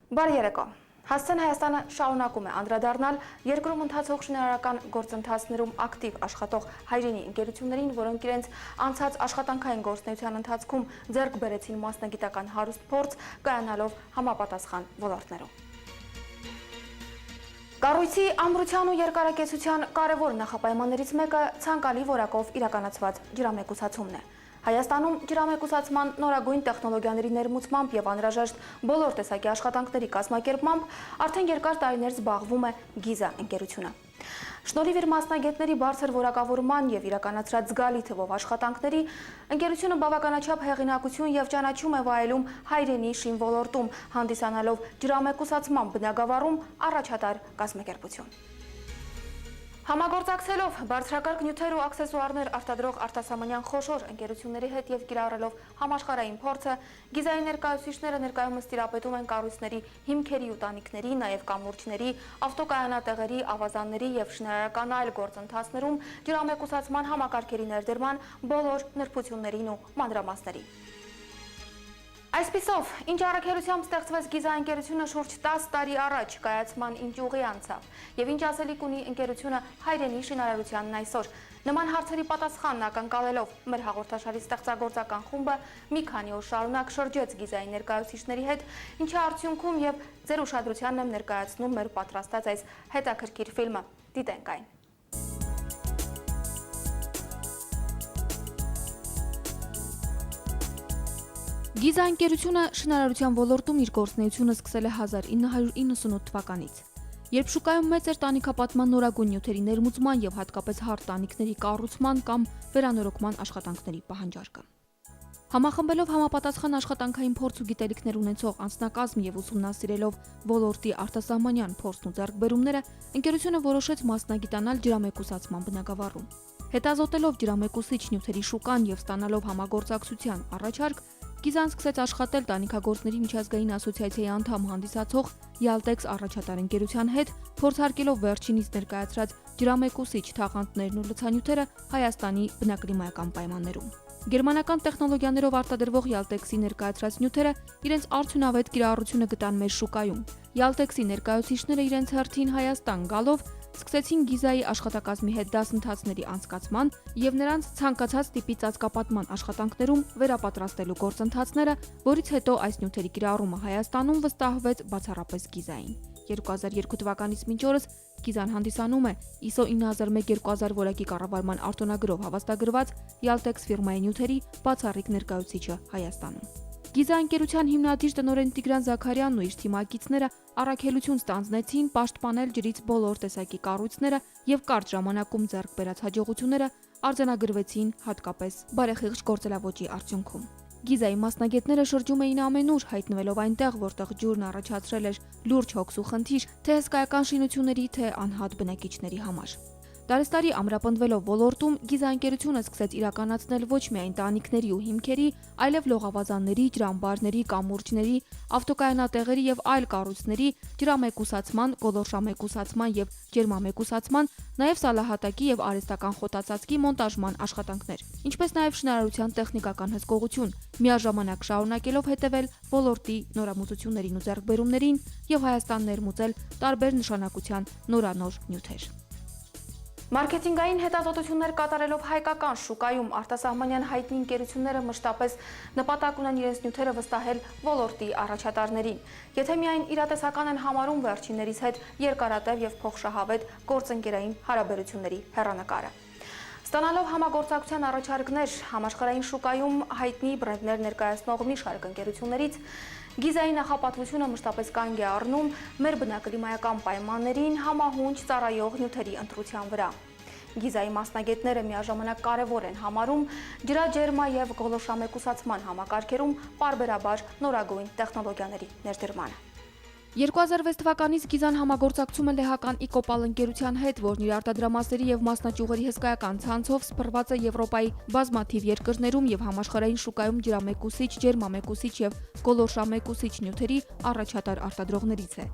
Բարի երեկո։ Հասցեն Հայաստանը շարունակում է անդրադառնալ երկրում ընթացող շինարարական գործընթացներում ակտիվ աշխատող հայրենի ընկերություններին, որոնք իրենց անցած աշխատանքային գործունեության ընթացքում ձեռք բերեցին մասնագիտական հարուստ փորձ, կայանալով համապատասխան ոլորտներում։ Կառույցի ամրության ու երկարակեցության կարևոր նախապայմաններից մեկը ցանկալի որակով իրականացված ջրամեկուսացումն է։ Հայաստանում ջրամեկուսացման նորագույն տեխնոլոգիաների ներմուծմամբ եւ անհրաժեշտ բոլոր տեսակի աշխատանքների կազմակերպմամբ արդեն երկար տարիներ զբաղվում է Գիզա ընկերությունը։ Շնորհիվ իր մասնագետների բարձր որակավորման եւ իրականացրած զգալի թվով աշխատանքների, ընկերությունը բավականաչափ հեղինակություն եւ ճանաչում է վայելում հայրենի շին ոլորտում, հանդիսանալով ջրամեկուսացման բնագավառում առաջատար կազմակերպություն։ Համագործակցելով բարձրակարգ նյութեր ու աքսեսուարներ արտադրող արտասահմանյան խոշոր ընկերությունների հետ եւ կիրառելով համաշխարհային փորձը, Գիզայի ներկայացուցիչները ներկայումս տիրապետում են կառույցների հիմքերի ու տանիքների, նաեւ կամուրջների, ավտոկայանատեղերի, ավազանների եւ շինարարական այլ գործընթացներում ջրամեկուսացման համակարգերի ներդրման բոլոր նրբություններին ու մանրամասներին։ Այսպիսով, ինչ առաքելությամբ ստեղծվեց Գիզա ընկերությունը շուրջ 10 տարի առաջ կայացման ինչ ուղի անցավ եւ ինչ ասելիք ունի ընկերությունը հայրենի շինարարությանն այսօր։ Նման հարցերի պատասխանն ակնկալելով մեր հաղորդաշարի ստեղծագործական խումբը մի քանի օր շարունակ շրջեց Գիզայի ներկայացուցիչների հետ, ինչի արդյունքում եւ ձեր ուշադրությանն եմ ներկայացնում մեր պատրաստած այս հետաքրքիր ֆիլմը։ Դիտենք այն։ Գիզա ընկերությունը շինարարության ոլորտում իր գործունեությունը սկսել է 1998 թվականից, երբ շուկայում մեծ էր տանիքապատման նորագույն նյութերի ներմուծման եւ հատկապես հարթ տանիքների կառուցման կամ վերանորոգման աշխատանքների պահանջարկը։ Համախմբելով համապատասխան աշխատանքային փորձ ու գիտելիքներ ունեցող անձնակազմ եւ ուսումնասիրելով ոլորտի արտասահմանյան փորձն ու ձեռքբերումները, ընկերությունը որոշեց մասնագիտանալ ջրամեկուսացման բնագավառում։ Հետազոտելով ջրամեկուսիչ նյութերի շուկան եւ ստանալով համագործակցության առաջարկ, Գիզան սկսեց աշխատել տանիքագործների միջազգային ասոցիացիայի անդամ հանդիսացող Յալտեքս առաջատար ընկերության հետ, փորձարկելով վերջինիս ներկայացրած ջրամեկուսիչ թաղանթներն ու լցանյութերը Հայաստանի բնակլիմայական պայմաններում։ Գերմանական տեխնոլոգիաներով արտադրվող Յալտեքսի ներկայացրած նյութերը իրենց արդյունավետ կիրառությունը գտան մեր շուկայում։ Յալտեքսի ներկայացուցիչները իրենց հերթին Հայաստան գալով սկսեցին Գիզայի աշխատակազմի հետ դասընթացների անցկացման եւ նրանց ցանկացած տիպի ծածկապատման աշխատանքներում վերապատրաստելու գործընթացները, որից հետո այս նյութերի կիրառումը Հայաստանում վստահվեց բացառապես Գիզային։ 2002 թվականից մինչ օրս Գիզան հանդիսանում է ISO 9001-2000 որակի կառավարման արտոնագրով հավաստագրված Յալտեքս ֆիրմայի նյութերի բացառիկ ներկայացուցիչը Հայաստանում։ Գիզա ընկերության հիմնադիր տնօրեն Տիգրան Զաքարյանն ու իր թիմակիցները առաքելություն ստանձնեցին պաշտպանել ջրից բոլոր տեսակի կառույցները եւ կարճ ժամանակում ձեռք բերած հաջողությունները արձանագրվեցին հատկապես բարեխիղճ գործելավոճի արդյունքում։ Գիզայի մասնագետները շրջում էին ամենուր, հայտնվելով այնտեղ, որտեղ ջուրն առաջացրել էր լուրջ հոգս ու խնդիր թե հսկայական շինությունների, թե անհատ բնակիչների համար։ Դարեստարի ամրապնդվելով ոլորտում, Գիզա ընկերությունը սկսեց իրականացնել ոչ միայն տանիքների ու հիմքերի, այլև լողավազանների, ջրամբարների, կամուրջների, ավտոկայանատեղերի եւ այլ կառույցների ջրամեկուսացման, գոլորշամեկուսացման եւ ջերմամեկուսացման, նաեւ սալահատակի եւ արհեստական խոտածածկի մոնտաժման աշխատանքներ, ինչպես նաեւ շինարարության տեխնիկական հսկողություն, միաժամանակ շարունակելով հետևել ոլորտի նորամուծություններին ու ձեռքբերումներին եւ Հայաստան ներմուծել տարբեր նշանակության նորանոր նյութեր։ Մարքեթինգային հետազոտություններ կատարելով հայկական շուկայում արտասահմանյան հայտնի ընկերությունները մշտապես նպատակ ունեն իրենց նյութերը վստահել ոլորտի առաջատարներին, եթե միայն իրատեսական են համարում վերջիններից հետ երկարատև եւ փոխշահավետ գործընկերային հարաբերությունների հեռանկարը։ Ստանալով համագործակցության առաջարկներ համաշխարհային շուկայում հայտնի բրենդներ ներկայացնող մի շարք ընկերություններից, Գիզայի նախապատվությունը մշտապես կանգ է առնում մեր բնակլիմայական պայմաններին համահունչ ծառայող նյութերի ընտրության վրա։ Գիզայի մասնագետները միաժամանակ կարևոր են համարում ջրաջերմա եւ գոլորշամեկուսացման համակարգերում պարբերաբար նորագույն տեխնոլոգիաների ներդրմանը։ 2006 թվականից Գիզան համագործակցում է լեհական Իկոպալ ընկերության հետ, որն իր արտադրամասերի եւ մասնաճյուղերի հսկայական ցանցով սփռված է Եվրոպայի բազմաթիվ երկրներում եւ համաշխարհային շուկայում ջրամեկուսիչ, ջերմամեկուսիչ եւ գոլորշամեկուսիչ նյութերի առաջատար արտադրողներից է։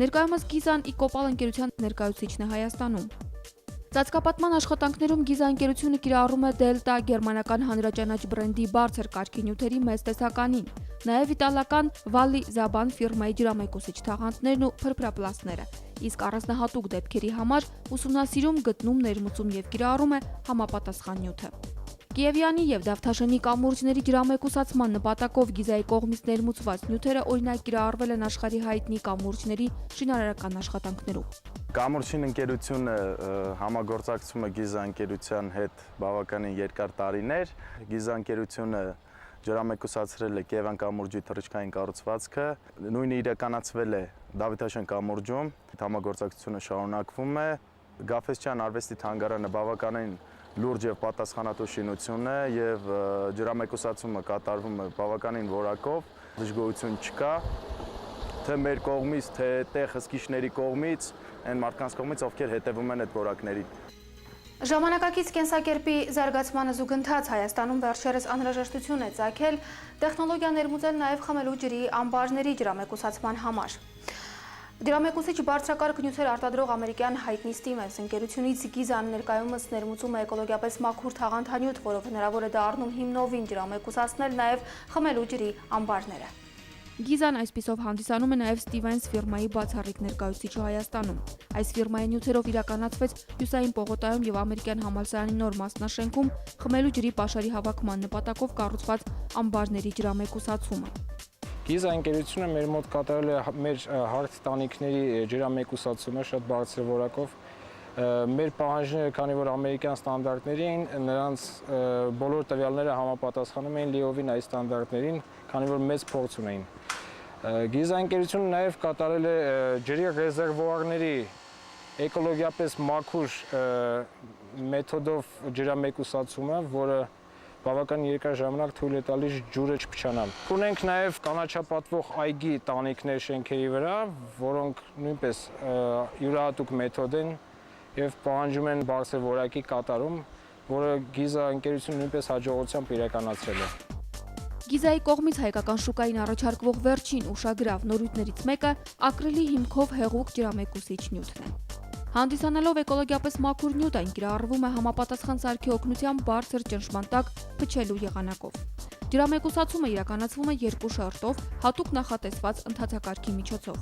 Ներկայումս Գիզան Իկոպալ ընկերության ներկայացուցիչն է Հայաստանում։ Ծածկապատման աշխատանքներում Գիզա ընկերությունը կիրառում է Դելտա գերմանական հանրաճանաչ բրենդի բարձր կարգի նյութերի մեծ տեսականին։ նաև իտալական Վալի Զաբան ֆիրմայի ջրամեկուսիչ թաղանթներն ու փրփրապլաստները, իսկ առանձնահատուկ դեպքերի համար ուսումնասիրում, գտնում, ներմուծում եւ կիրառում է համապատասխան նյութը։ Կիևյանի եւ Դավթաշենի կամուրջների ջրամեկուսացման նպատակով Գիզայի կողմից ներմուծված նյութերը օրինակ կիրառվել են աշխարհի հայտնի կամուրջների շինարարական աշխատանքներում։ Կամուրջին ընկերությունը համագործակցում է Գիզա ընկերության հետ բավականին երկար տարիներ։ Գիզա ընկերությունը ջրամեկուսացրել է Կիևյան կամուրջի թռիչքային կառուցվածքը, նույնը իրականացվել է Դավթաշեն կամուրջում, համագործակցությունը շարունակվում է։ Գաֆեսչյան արվեստի թանգարանը բավականին լուրջ եւ պատասխանատու շինություն է եւ ջրամեկուսացումը կատարվում է բավականին որակով, դժգոհություն չկա, թե մեր կողմից, թե տեղ հսկիչների կողմից, այն մարդկանց կողմից, ովքեր հետևում են այդ որակներին։ Ժամանակակից կենսակերպի զարգացմանը զուգընթաց Հայաստանում վերջերս անհրաժեշտություն է ծագել տեխնոլոգիա ներմուծել նաև խմելու ջրի ամբարների ջրամեկուսացման համար։ Ջրամեկուսիչ բարձրակարգ նյութեր արտադրող ամերիկյան հայտնի Siemens ընկերությունից Գիզան ներկայումս ներմուծում է էկոլոգիապես մաքուր թաղանթանյութ, որով հնարավոր է դառնում հիմնովին ջրամեկուսացնել նաև խմելու ջրի ամբարները։ Գիզան այսպիսով հանդիսանում է նաև Siemens ֆիրմայի բացառիկ ներկայացուցիչը Հայաստանում։ Այս ֆիրմայի նյութերով իրականացվեց Հյուսային Պողոտայում եւ ամերիկյան համալսարանի նոր մասնաշենքում խմելու ջրի պաշարի հավաքման նպատակով կառուցված ամբարների ջրամեկուսացումը։ Գիզա ընկերությունը մեր մոտ կատարել է մեր հարթ տանիքների ջրամեկուսացումը շատ բարձր որակով։ Մեր պահանջները, քանի որ ամերիկյան ստանդարտների էին, նրանց բոլոր տվյալները համապատասխանում էին լիովին այս ստանդարտներին, քանի որ մեծ փորձ ունեին։ Գիզա ընկերությունը նաև կատարել է ջրի ռեզերվուարների էկոլոգիապես մաքուր մեթոդով ջրամեկուսացումը, որը բավական երկար ժամանակ թույլ է տալիս ջուրը չփչանա։ Ունենք նաև կանաչապատվող այգի տանիքներ շենքերի վրա, որոնք նույնպես յուրահատուկ մեթոդ են եւ պահանջում են բարձր որակի կատարում, որը Գիզա ընկերությունը նույնպես հաջողությամբ իրականացրել է։ Գիզայի կողմից հայկական շուկային առաջարկվող վերջին ուշագրավ նորույթներից մեկը ակրիլի հիմքով հեղուկ ջրամեկուսիչ նյութն է։ Հանդիսանալով էկոլոգիապես մաքուր նյութ, այն կիրառվում է համապատասխան սարքի օգնությամբ բարձր ճնշման տակ փչելու եղանակով։ Ջրամեկուսացումը իրականացվում է երկու շերտով, հատուկ նախատեսված ընթացակարգի միջոցով։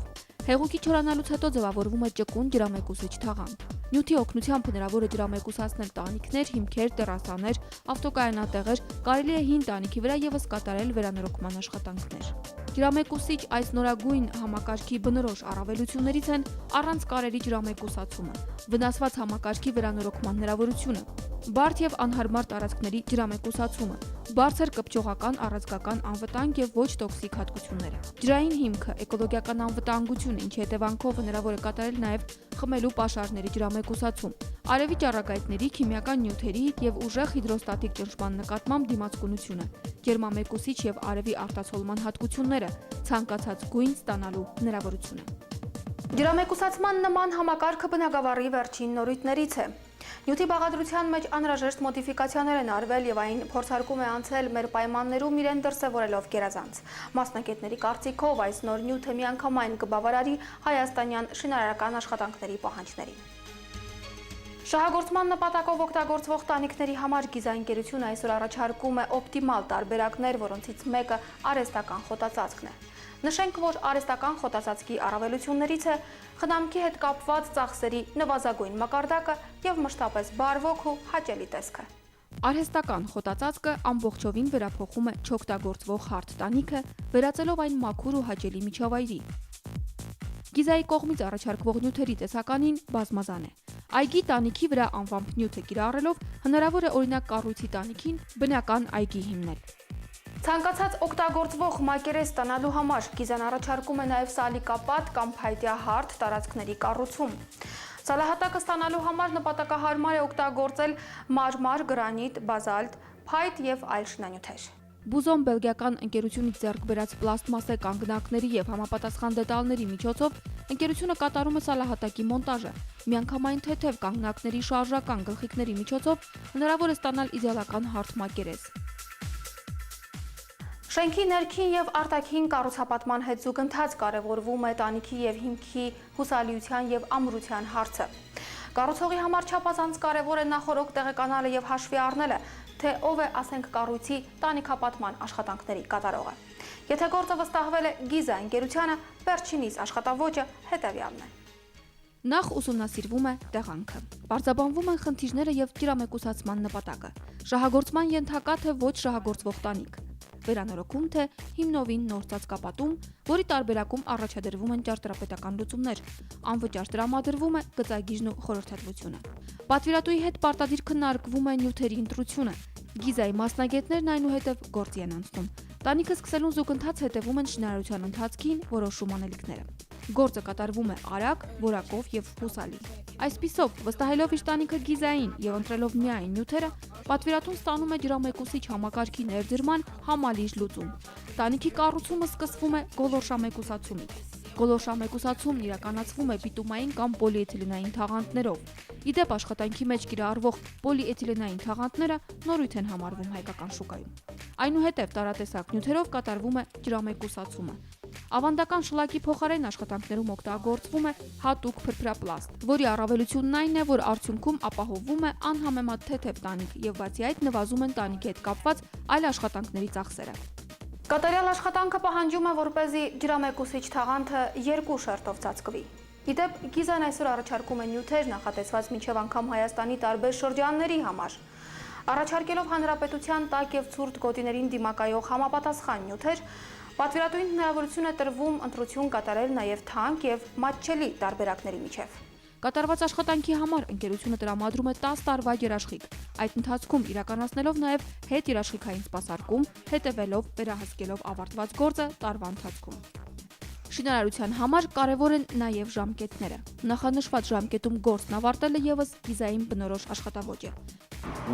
Հեղուկի չորանալուց հետո ձևավորվում է ճկուն ջրամեկուսիչ թաղանթ։ Նյութի օգնությամբ հնարավոր է ջրամեկուսացնել տանիքներ, հիմքեր, տերասաներ, ավտոկայանատեղեր, կարելի է հին տանիքի վրա եւս կատարել վերանորոգման աշխատանքներ։ Ջրամեկուսիչ այս նորագույն համակարգի բնորոշ առավելություններից են առանց կարերի ջրամեկուսացումը, վնասված համակարգի վերանորոգման հնարավորությունը, բարդ եւ անհարմար տարածքների ջրամեկուսացումը, բարձր կպչողական, առանցքական անվտանգ եւ ոչ տոքսիկ հատկությունները։ Ջրային հիմքը, էկոլոգիական անվտանգությունը, ինչի հետևանքով հնարավոր է կատարել նաեւ խմելու պաշարների ջրամեկուսացում, արևի ճառագայթների, քիմիական նյութերի եւ ուժեղ հիդրոստատիկ ճնշման նկատմամբ դիմացկունությունը, ջերմամեկուսիչ եւ արևի արտացոլման հատկությունները, ցանկացած գույն ստանալու հնարավորությունը։ Ջրամեկուսացման նման համակարգը բնագավառի վերջին նորույթներից է։ Նյութի բաղադրության մեջ անհրաժեշտ մոդիֆիկացիաներ են արվել եւ այն փորձարկում է անցել մեր պայմաններում իրեն դրսեւորելով գերազանց։ Մասնագետների կարծիքով այս նոր նյութը միանգամայն կբավարարի հայաստանյան շինարարական աշխատանքների պահանջներին։ Շահագործման նպատակով օգտագործվող տանիքների համար Գիզա ընկերությունը այսօր առաջարկում է օպտիմալ տարբերակներ, որոնցից մեկը արհեստական խոտածածկն է։ Նշենք, որ արհեստական խոտածածկի առավելություններից է խնամքի հետ կապված ծախսերի նվազագույն մակարդակը եւ մշտապես բարվոք ու հաճելի տեսքը։ Արհեստական խոտածածկը ամբողջովին վերափոխում է չօգտագործվող հարթ տանիքը, վերածելով այն մաքուր ու հաճելի միջավայրի։ Գիզայի կողմից առաջարկվող նյութերի տեսականին բազմազան է։ Այգի տանիքի վրա անվամբ նյութը կիրառելով հնարավոր է օրինակ կառույցի տանիքին բնական այգի հիմնել։ Ցանկացած օգտագործվող մակերես ստանալու համար Գիզան առաջարկում է նաև սալիկապատ կամ փայտյա հարթ տարածքների կառուցում։ Սալահատակը ստանալու համար նպատակահարմար է օգտագործել մարմար, գրանիտ, բազալտ, փայտ եւ այլ շինանյութեր։ Բուզոն բելգիական ընկերությունից ձեռք բերած պլաստմասե կանգնակների եւ համապատասխան դետալների միջոցով ընկերությունը կատարում է սալահատակի մոնտաժը։ Միանգամայն թեթև կանգնակների շարժական գլխիկների միջոցով հնարավոր է ստանալ իդեալական հարթ մակերես։ Շենքի ներքին եւ արտաքին կառուցապատման հետ զուգընթաց կարևորվում է տանիքի եւ հիմքի հուսալիության եւ ամրության հարցը։ Կառուցողի համար չափազանց կարևոր է նախորոք տեղեկանալը եւ հաշվի առնելը, թե ով է, ասենք, կառույցի տանիքապատման աշխատանքների կատարողը։ Եթե գործը վստահվել է Գիզա ընկերությանը, վերջինիս աշխատավոճը հետևյալն է։ Նախ ուսումնասիրվում է տեղանքը։ Բարձրաբանվում են խնդիրները եւ ջրամեկուսացման նպատակը։ Շահագործման ենթակա թե ոչ շահագործվող տանիք։ Վերանորոգում թե հիմնովին նոր ծածկապատում, որի տարբերակում առաջադրվում են ճարտարապետական լուծումներ, անվճար տրամադրվում է գծագիժն ու խորհրդատվությունը։ Պատվիրատուի հետ պարտադիր քննարկվում է նյութերի ընտրությունը։ Գիզայի մասնագետներն այնուհետև գործի են անցնում։ Տանիքը սկսելուն զուգընթաց հետևում են շինարարության ընթացքին որոշում անելիքները։ Գործը կատարվում է արագ, որակով եւ հուսալի։ Այսպիսով, վստահելով իր տանիքը Գիզային եւ ընտրելով միայն նյութերը, պատվիրատուն ստանում է ջրամեկուսիչ համակարգի ներդրման համալիժ լուծում։ Տանիքի կառուցումը սկսվում է գոլորշամեկուսացումից։ Գոլորշամեկուսացումն իրականացվում է բիտումային կամ պոլիէթիլենային թաղանթներով։ Իդեպ աշխատանքի մեջ կիրառվող պոլիէթիլենային թաղանթները նորույթ են համարվում հայկական շուկայում։ Այնուհետև տարատեսակ նյութերով կատարվում է ջրամեկուսացումը։ Ավանդական շլակի փոխարեն աշխատանքներում օգտագործվում է հատուկ փրփրապլաստ, որի առավելությունն այն է, որ արդյունքում ապահովվում է անհամեմատ թեթև տանիք եւ բացի այդ նվազում են տանիքի հետ կապված այլ աշխատանքների ծախսերը։ Կատարյալ աշխատանքը պահանջում է, որպեսզի ջրամեկուսիչ թաղանթը 2 շերտով ծածկվի։ Իդեպ Գիզան այսօր առաջարկում է նյութեր նախատեսված մինչև անգամ Հայաստանի տարբեր շրջանների համար։ Առաջարկելով հանրապետության տաք եւ ցուրտ գոտիներին դիմակայող համապատասխան նյութեր, պատվիրատուին հնարավորություն է տրվում ընտրություն կատարել նաև թանկ եւ մատչելի տարբերակների միջև։ Կատարված աշխատանքի համար ընկերությունը տրամադրում է 10 տարվա երաշխիք, այդ ընթացքում իրականացնելով նաև հետերաշխիքային սպասարկում, հետևելով վերահսկելով ավարտված գործը տարվա ընթացքում։ Շինարարության համար կարևոր են նաև ժամկետները։ Նախանշված ժամկետում գործն ավարտելը եւս Գիզային բնորոշ աշխատավոճ է։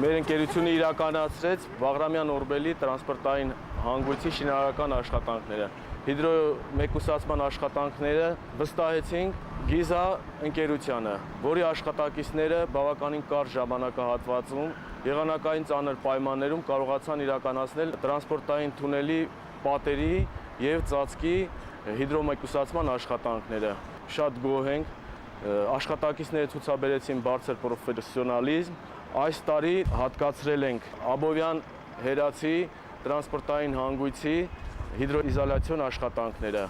Մեր ընկերությունը իրականացրեց Բաղրամյան Օրբելի տրանսպորտային հանգույցի շինարարական աշխատանքները։ Հիդրոմեկուսացման աշխատանքները վստահեցինք Գիզա ընկերությանը, որի աշխատակիցները բավականին կարճ ժամանակահատվածում եղանակային ծանր պայմաններում կարողացան իրականացնել տրանսպորտային թունելի պատերի եւ ծածկի հիդրոմեկուսացման աշխատանքները։ Շատ գոհ ենք, աշխատակիցները ցուցաբերեցին բարձր պրոֆեսիոնալիզմ։ Այս տարի հատկացրել ենք Աբովյան Հերացի տրանսպորտային հանգույցի հիդրոիզոլացիոն աշխատանքները։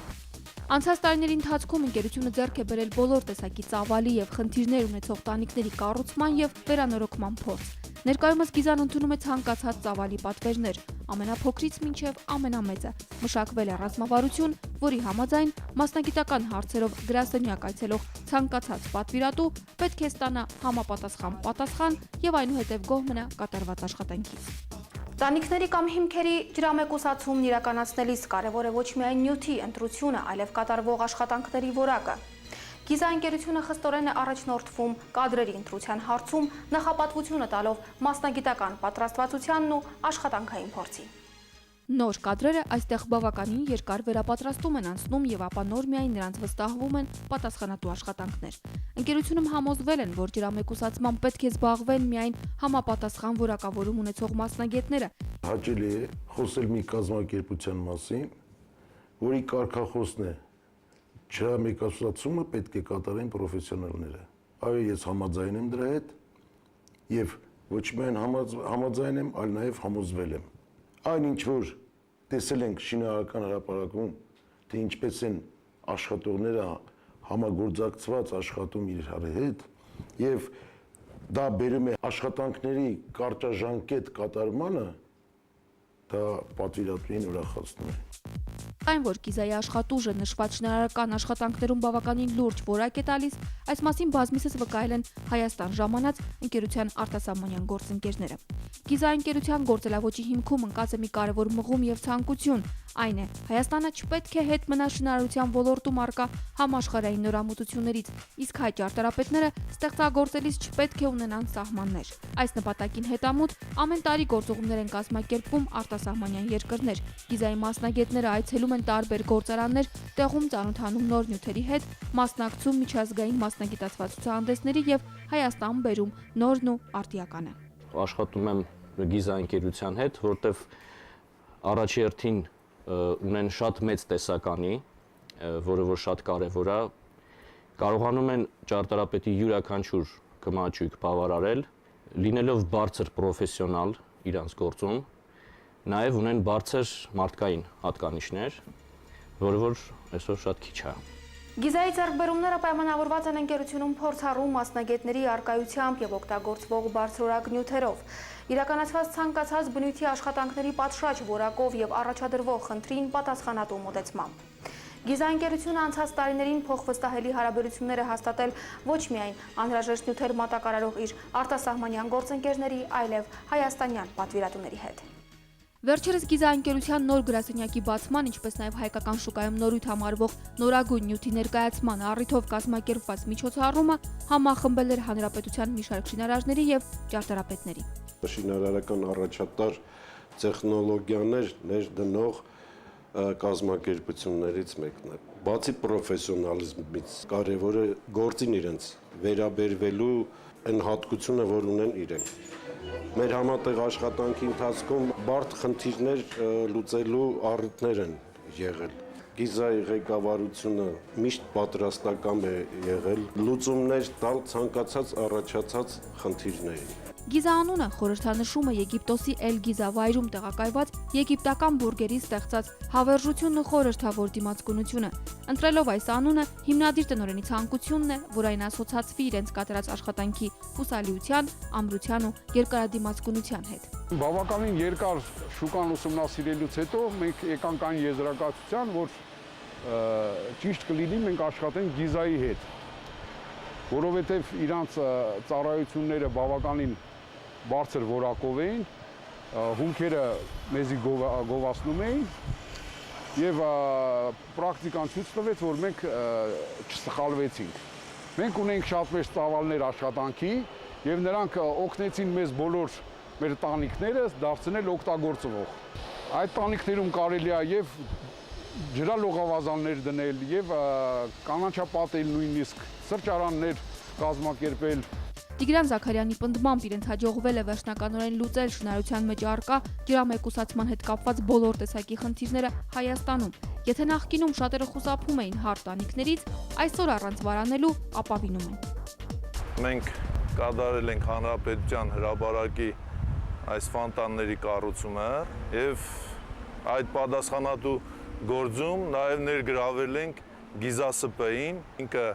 Անցած տարիների ընթացքում ընկերությունը ձեռք է բերել բոլոր տեսակի ծավալի եւ խնդիրներ ունեցող տանիքների կառուցման եւ վերանորոգման փորձ։ Ներկայումս Գիզան ընդունում է ցանկացած ծավալի պատվերներ, ամենափոքրից մինչև ամենամեծը։ Մշակվել է ռազմավարություն, որի համաձայն մասնագիտական հարցերով գրասենյակ այցելող ցանկացած պատվիրատու պետք է ստանա համապատասխան պատասխան եւ այնուհետեւ գոհ մնա կատարված աշխատանքից։ Տանիքների կամ հիմքերի ջրամեկուսացումն իրականացնելիս կարևոր է ոչ միայն նյութի ընտրությունը, այլև կատարվող աշխատանքների որակը։ Գիզա ընկերությունը խստորեն է առաջնորդվում կադրերի ընտրության հարցում, նախապատվությունը տալով մասնագիտական պատրաստվածությանն ու աշխատանքային փորձին։ Նոր կադրերը այստեղ բավականին երկար վերապատրաստում են անցնում եւ ապա նոր միայն նրանց վստահվում են պատասխանատու աշխատանքներ։ Ընկերությունում համոզվել են, որ ջրամեկուսացման պետք է զբաղվեն միայն համապատասխան որակավորում ունեցող մասնագետները։ Հաճելի է խոսել մի կազմակերպության մասին, որի կարգախոսն է ջրամեկուսացումը պետք է կատարեն պրոֆեսիոնալները։ Այո, ես համաձայն եմ դրա հետ եւ ոչ միայն համաձայն եմ, այլ նաեւ համոզվել եմ։ Այն ինչ որ տեսել ենք շինարարական հրապարակում, թե ինչպես են աշխատողները համագործակցված աշխատում իրար հետ եւ դա բերում է աշխատանքների կարճաժամկետ կատարմանը, դա պատվիրատուին ուրախացնում է։ Այն, որ Գիզայի աշխատուժը նշված շինարարական աշխատանքներում բավականին լուրջ որակ է տալիս, այս մասին բազմիցս վկայել են Հայաստան ժամանած ընկերության արտասահմանյան գործընկերները։ Գիզա ընկերության գործելավոճի հիմքում ընկած է մի կարևոր մղում եւ ցանկություն, այն է Հայաստանը չպետք է հետ մնա շինարարության ոլորտում առկա համաշխարհային նորամուծություններից, իսկ հայ ճարտարապետները ստեղծագործելիս չպետք է ունենան սահմաններ։ Այս նպատակին հետամուտ ամեն տարի գործողումներ են կազմակերպվում արտասահմանյան երկրներ։ Գիզայի մասնագետները այցելում են տարբեր գործարաններ, տեղում ծանոթանում նոր նյութերի հետ, մասնակցում միջազգային մասնագիտացված ցուցահանդեսների եւ Հայաստան բերում նորն ու արտիականը։ Աշխատում եմ Գիզա ընկերության հետ, որտեղ առաջերտին ունեն շատ մեծ տեսականի, որը որ շատ կարևոր է, կարողանում են ճարտարապետի յուրաքանչյուր կմաճույք բավարարել, լինելով բարձր պրոֆեսիոնալ իրանց գործում նաև ունեն բարձր մարդկային հատկանիշներ, որը որ այսօր շատ քիչ է։ Գիզայի ձեռքբերումները պայմանավորված են ընկերությունում փորձառու մասնագետների առկայությամբ եւ օգտագործվող բարձրորակ նյութերով։ Իրականացված ցանկացած բնույթի աշխատանքների պատշաճ որակով եւ առաջադրվող խնդրին պատասխանատու մոտեցմամբ։ Գիզաընկերությունը անցած տարիներին փոխվստահելի հարաբերություններ է հաստատել ոչ միայն անհրաժեշտ նյութեր մատակարարող իր արտասահմանյան գործընկերների, այլև հայաստանյան պատվիրատուների հետ։ Վերջերս գիզաընկերության նոր գրասենյակի բացման, ինչպես նաև հայկական շուկայում նորույթ համարվող նորագույն նյութի ներկայացման առիթով կազմակերպված միջոցառումը համախմբել էր հանրապետության մի շարք շինարարների եւ ճարտարապետների։ Շինարարական առաջատար տեխնոլոգիաներ ներդնող կազմակերպություններից մեկն է։ Բացի պրոֆեսիոնալիզմից, կարևորը գործին իրենց վերաբերվելու այն հատկությունը, որ ունեն իրենք։ Մեր համատեղ աշխատանքի ընթացքում բարդ խնդիրներ լուծելու առիթներ են եղել։ Գիզայի ղեկավարությունը միշտ պատրաստական է եղել լուծումներ տալ ցանկացած առաջացած խնդիրներին։ Գիզա անունը խորհրդանշում է Եգիպտոսի Էլ Գիզա վայրում տեղակայված եգիպտական բուրգերի ստեղծած հավերժությունն ու խորհրդավոր դիմացկունությունը։ Ընտրելով այս անունը հիմնադիր տնօրենի ցանկությունն է, որ այն ասոցացվի իրենց կատարած աշխատանքի հուսալիության, ամրության ու երկարադիմացկունության հետ։ Բավականին երկար շուկան ուսումնասիրելուց հետո մենք եկանք այն եզրակացության, որ ճիշտ կլինի մենք աշխատենք Գիզայի հետ, որովհետև իրանց ծառայությունները բավականին բարձր որակով էին, հումքերը մեզի գովացնում էին եւ պրակտիկան ցույց տվեց, որ մենք չսխալվեցինք։ Մենք ունենք շատ մեծ ծավալներ աշխատանքի եւ նրանք օգնեցին մեզ բոլոր մեր տանիքները դարձնել օգտագործվող։ Այդ տանիքներում կարելի է եւ ջրալողավազաններ դնել եւ կանաչապատել նույնիսկ սրճարաններ կազմակերպել։ Տիգրան Զաքարյանի պնդմամբ իրենց հաջողվել է վերջնականորեն լուծել շինարարության մեջ առկա ջրամեկուսացման հետ կապված բոլոր տեսակի խնդիրները Հայաստանում։ Եթե նախկինում շատերը խուսափում էին հարթ տանիքներից, այսօր առանց վարանելու ապավինում են։ Մենք կատարել ենք հանրապետության հրապարակի այս ֆոնտանների կառուցումը եւ այդ պատասխանատու գործում նաեւ ներգրավել ենք Գիզասպ-ին, ինքը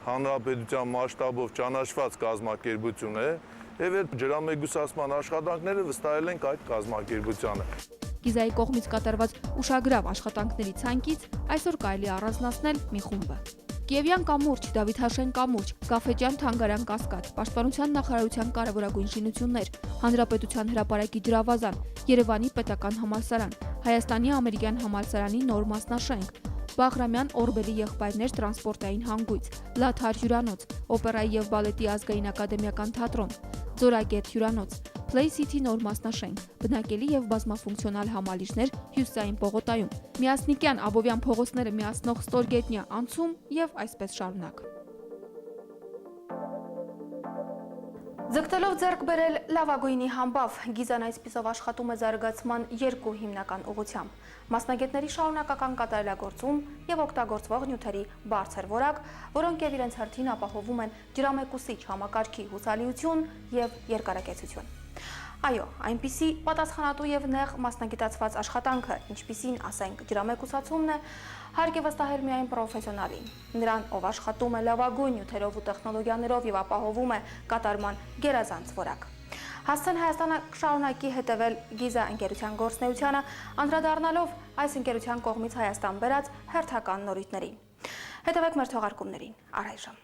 հանրապետության մասշտաբով ճանաչված կազմակերպություն է եւ այդ ջրամեկուսացման աշխատանքները վստահել ենք այդ կազմակերպությանը։ Գիզայի կողմից կատարված ուշագրավ աշխատանքների ցանկից այսօր կարելի առանձնացնել մի խումբը։ Կիևյան կամուրջ, Դավիթ Հաշեն կամուրջ, Կաֆեջան թանգարան կասկադ, Պաշտպանության նախարարության կարևորագույն շինություններ, Հանրապետության հրապարակի ջրավազան, Երևանի պետական համալսարան, Հայաստանի ամերիկյան համալսարանի նոր մասնաշենք, Բաղրամյան Օրբելի եղբայրներ տրանսպորտային հանգույց, Լաթար հյուրանոց, Օպերայի եւ բալետի ազգային ակադեմիական թատրոն, Ձորագետ հյուրանոց, Play City նոր մասնաշենք, բնակելի եւ բազմաֆունկցիոնալ համալիրներ Հյուսիսային պողոտայում, Միասնիկյան Աբովյան փողոցները միացնող ստորգետնյա անցում եւ այսպես շարունակ։ Ձգտելով ձեռք բերել լավագույնի համբավ, Գիզան այսպիսով աշխատում է զարգացման երկու հիմնական ուղղությամբ՝ մասնագետների շարունակական կատարելագործում եւ օգտագործվող նյութերի բարձր որակ, որոնք եւ իրենց հերթին ապահովում են ջրամեկուսիչ համակարգի հուսալիություն եւ երկարակեցություն։ Այո, այնպիսի պատասխանատու եւ նեղ մասնագիտացված աշխատանքը, ինչպիսին ասենք ջրամեկուսացումն է, հարկ է վստահել միայն պրոֆեսիոնալին, նրան, ով աշխատում է լավագույն նյութերով ու տեխնոլոգիաներով եւ ապահովում է կատարման գերազանց որակ։ Հասցեն Հայաստանը շարունակի հետևել Գիզա ընկերության գործունեությանը, անդրադառնալով այս ընկերության կողմից Հայաստան բերած հերթական նորույթներին։ Հետևեք մեր թողարկումներին առայժմ։